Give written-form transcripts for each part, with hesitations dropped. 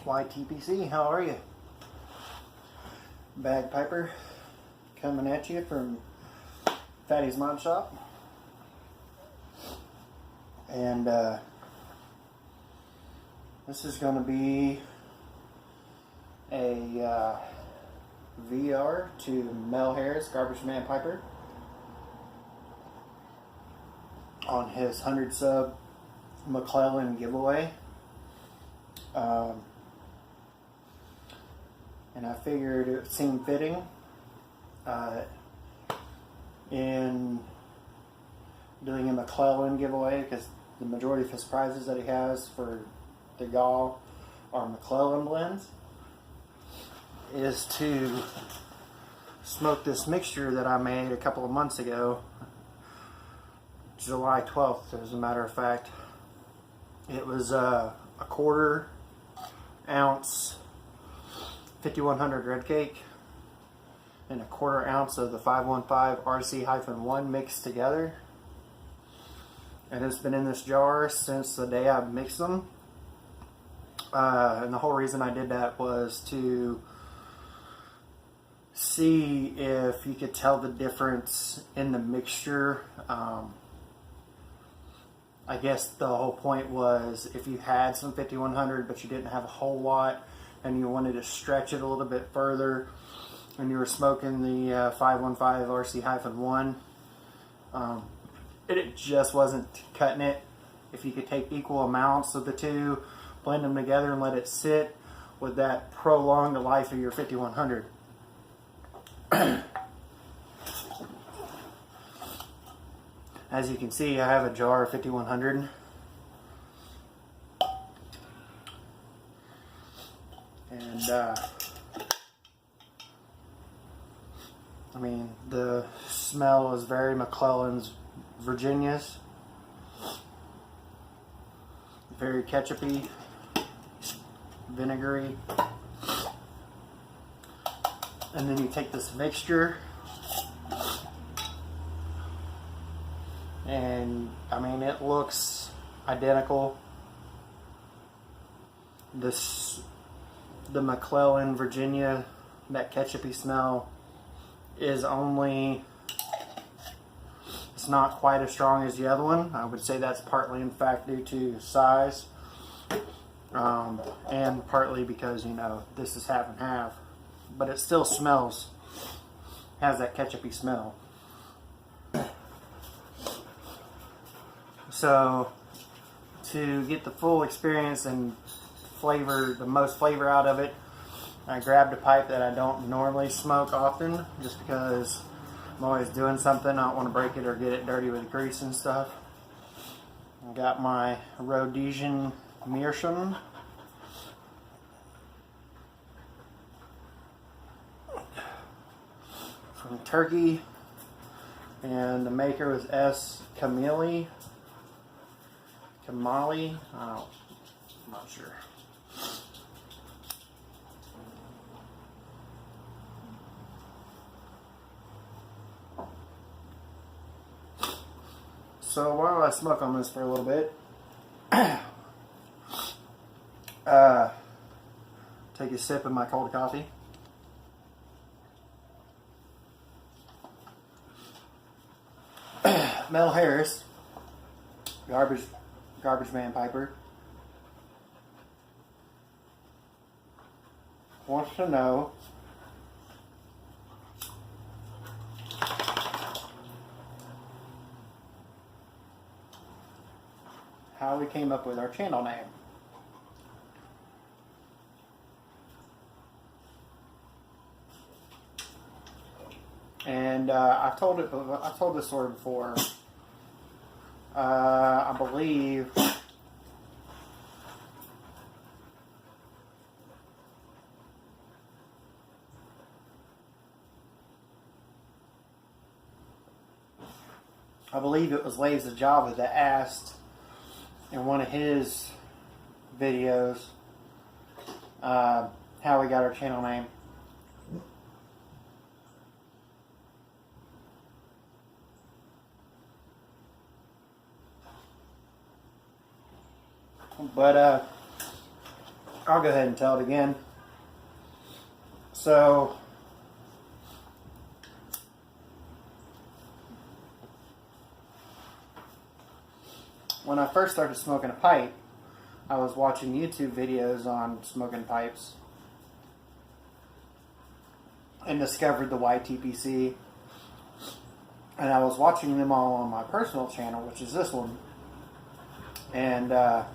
YTPC, how are you? Bagpiper coming at you from Fatty's Mod Shop. And this is going to be a VR to Mel Harris, Garbage Man Piper, on his 100 sub McClellan giveaway. And I figured it seemed fitting in doing a McClellan giveaway, because the majority of his prizes that he has for the GAW are McClellan blends, is to smoke this mixture that I made a couple of months ago, July 12th as a matter of fact. It was a 1/4 ounce 5100 red cake and a 1/4 ounce of the 515 RC-1 mixed together. And it's been in this jar since the day I mixed them. And the whole reason I did that was to see if you could tell the difference in the mixture. I guess the whole point was if you had some 5100 but you didn't have a whole lot and you wanted to stretch it a little bit further and you were smoking the 515 RC-1, it just wasn't cutting it. If you could take equal amounts of the two, blend them together and let it sit, would that prolong the life of your 5100? As you can see, I have a jar of 5100. And I mean, the smell is very McClellan's Virginia's. Very ketchupy, vinegary. And then you take this mixture, and I mean, it looks identical. The McClellan Virginia, that ketchupy smell, is only, it's not quite as strong as the other one. I would say that's partly in fact due to size, and partly because, you know, this is half and half, but it still smells, has that ketchupy smell. So to get the full experience and flavor, the most flavor out of it, I grabbed a pipe that I don't normally smoke often, just because I'm always doing something. I don't want to break it or get it dirty with grease and stuff. I got my Rhodesian Meerschaum. From Turkey, and the maker was S. Kamali. I'm not sure. So while I smoke on this for a little bit, take a sip of my cold coffee. Mel Harris, Garbage Man Piper, wants to know how we came up with our channel name. And I've told this story before. I believe it was Laves of Java that asked in one of his videos how we got our channel name. But I'll go ahead and tell it again. So, when I first started smoking a pipe, I was watching YouTube videos on smoking pipes and discovered the YTPC. And I was watching them all on my personal channel, which is this one. And I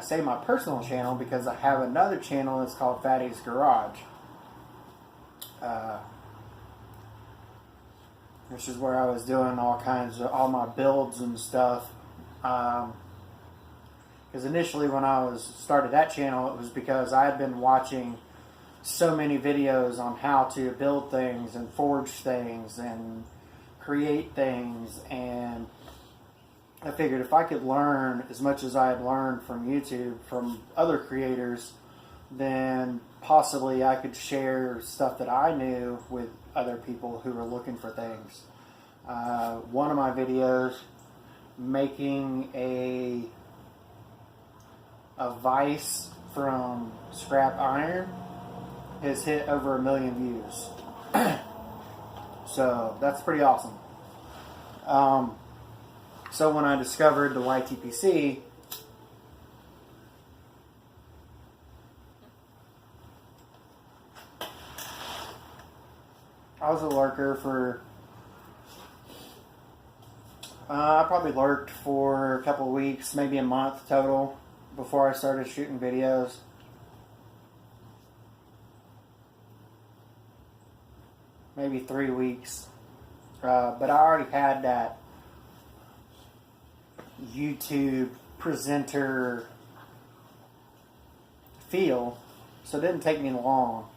say my personal channel because I have another channel that's called Fatty's Garage. Which is where I was doing all my builds and stuff. Because initially when I started that channel, it was because I had been watching so many videos on how to build things and forge things and create things, and I figured if I could learn as much as I had learned from YouTube, from other creators, then possibly I could share stuff that I knew with other people who were looking for things. One of my videos, making a vise from scrap iron, has hit over 1 million views. So that's pretty awesome. So when I discovered the YTPC, I was a lurker for, I probably lurked for a couple of weeks, maybe a month total, before I started shooting videos. Maybe 3 weeks. But I already had that YouTube presenter feel, so it didn't take me long.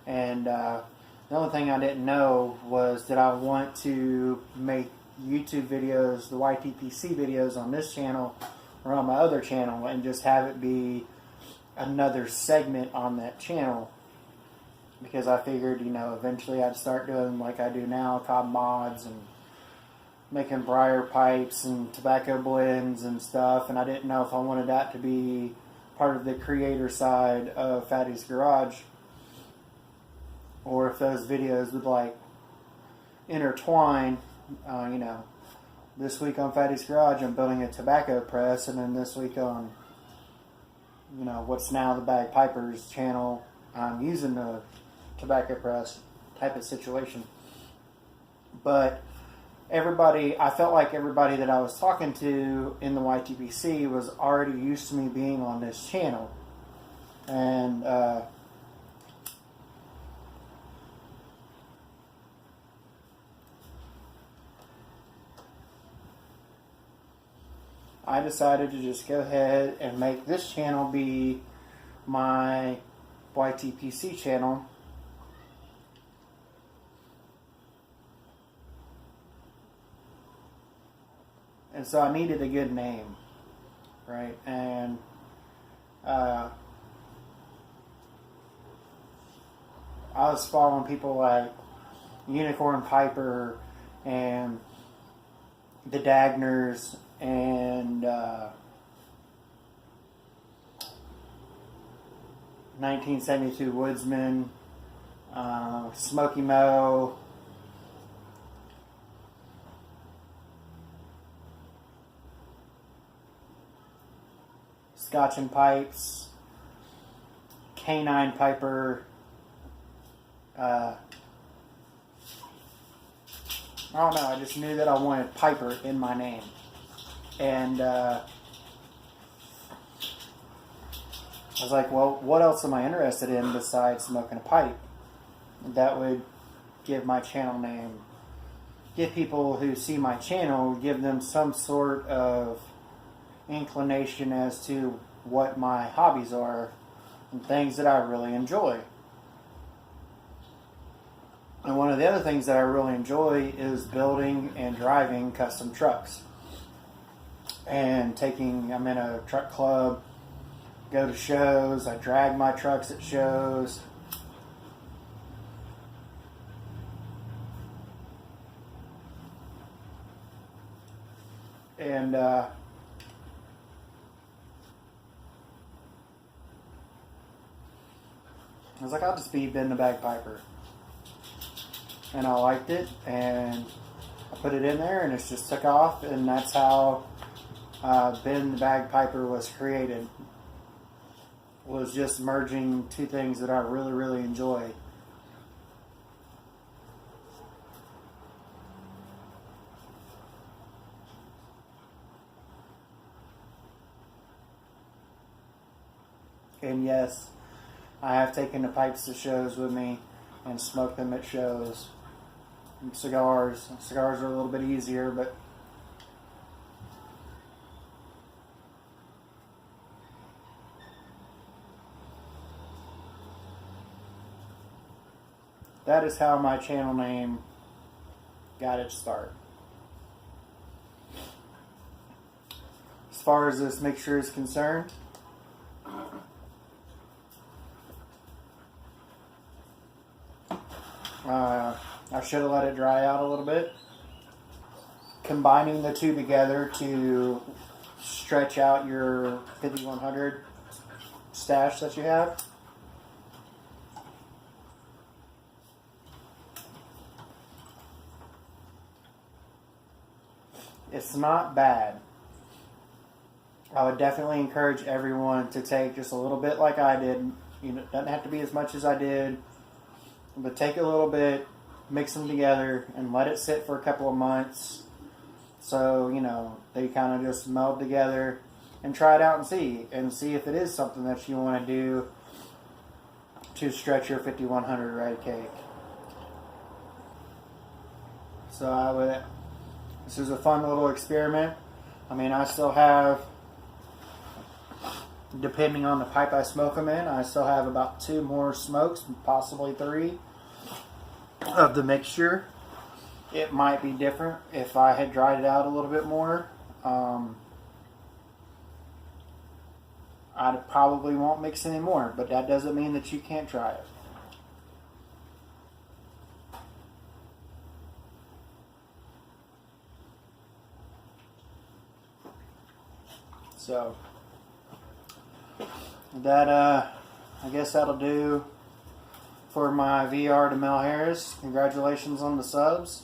And the only thing I didn't know was that I want to make YouTube videos, the YTPC videos on this channel or on my other channel, and just have it be another segment on that channel. Because I figured, eventually I'd start doing like I do now, cob mods and making briar pipes and tobacco blends and stuff. And I didn't know if I wanted that to be part of the creator side of Fatty's Garage, or if those videos would like intertwine. This week on Fatty's Garage I'm building a tobacco press, and then this week on what's now the Bagpipers channel, I'm using the tobacco press type of situation. But I felt like everybody that I was talking to in the YTPC was already used to me being on this channel. And I decided to just go ahead and make this channel be my YTPC channel. And so I needed a good name, right? And I was following people like Unicorn Piper and the Dagners and 1972 Woodsman, Smokey Mo, Scotch and Pipes, Canine Piper, I don't know, I just knew that I wanted Piper in my name. And I was like, well, what else am I interested in besides smoking a pipe? That would give my channel name, give people who see my channel, give them some sort of inclination as to what my hobbies are and things that I really enjoy. And one of the other things that I really enjoy is building and driving custom trucks. And I'm in a truck club, go to shows, I drag my trucks at shows. And I was like, I'll just be Ben the Bagpiper. And I liked it, and I put it in there, and it just took off, and that's how Ben the Bagpiper was created. Was just merging two things that I really, really enjoy. And yes, I have taken the pipes to shows with me and smoked them at shows. And cigars are a little bit easier, but that is how my channel name got its start. As far as this mixture is concerned, I should have let it dry out a little bit. Combining the two together to stretch out your 5100 stash that you have. It's not bad. I would definitely encourage everyone to take just a little bit like I did. You know, it doesn't have to be as much as I did, but take a little bit, mix them together, and let it sit for a couple of months. So, you know, they kind of just meld together, and try it out and see if it is something that you want to do to stretch your 5100 red cake. So this is a fun little experiment. I mean, I still have, depending on the pipe I smoke them in, I still have about 2 more smokes, possibly 3, of the mixture. It might be different if I had dried it out a little bit more. I probably won't mix any more, but that doesn't mean that you can't try it. So that I guess that'll do for my VR to Mel Harris. Congratulations on the subs,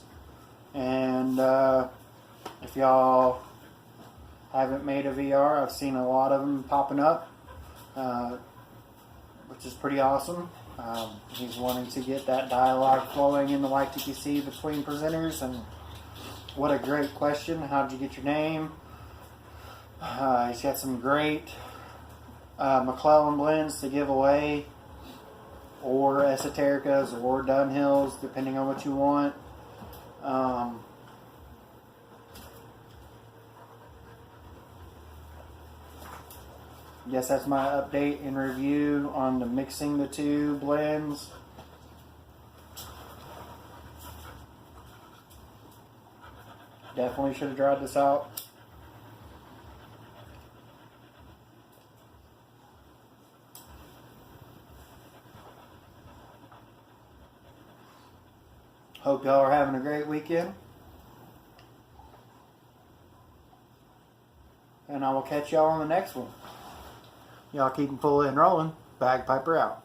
and if y'all haven't made a VR, I've seen a lot of them popping up, which is pretty awesome. He's wanting to get that dialogue flowing in the YTPC between presenters, and what a great question. How'd you get your name? He's got some great McClellan blends to give away, or esotericas, or Dunhills, depending on what you want. Guess that's my update and review on the mixing the two blends. Definitely should have dried this out. Hope y'all are having a great weekend. And I will catch y'all on the next one. Y'all keep them full and rolling. Bagpiper out.